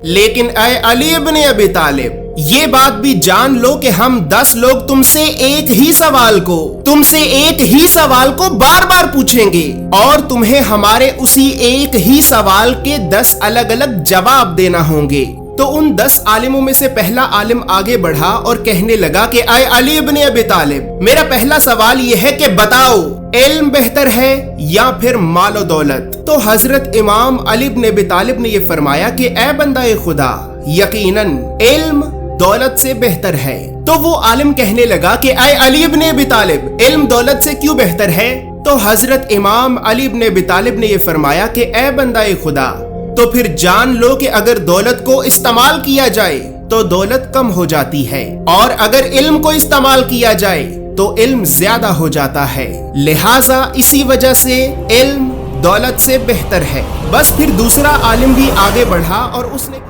لیکن اے علی ابن ابی طالب، یہ بات بھی جان لو کہ ہم 10 لوگ تم سے ایک ہی سوال کو بار بار پوچھیں گے، اور تمہیں ہمارے اسی ایک ہی سوال کے 10 الگ الگ جواب دینا ہوں گے۔ تو ان 10 عالموں میں سے پہلا عالم آگے بڑھا اور کہنے لگا کہ اے علی ابن ابی طالب، میرا پہلا سوال یہ ہے کہ بتاؤ، علم بہتر ہے یا پھر مال و دولت؟ تو حضرت امام علی ابن ابی طالب نے یہ فرمایا کہ اے بندہ خدا، یقیناً علم دولت سے بہتر ہے۔ تو وہ عالم کہنے لگا کہ اے علی ابن ابی طالب، علم دولت سے کیوں بہتر ہے؟ تو حضرت امام علی ابن ابی طالب نے یہ فرمایا کہ اے بندہ خدا، تو پھر جان لو کہ اگر دولت کو استعمال کیا جائے تو دولت کم ہو جاتی ہے، اور اگر علم کو استعمال کیا جائے تو علم زیادہ ہو جاتا ہے، لہٰذا اسی وجہ سے علم دولت سے بہتر ہے۔ بس پھر دوسرا عالم بھی آگے بڑھا اور اس نے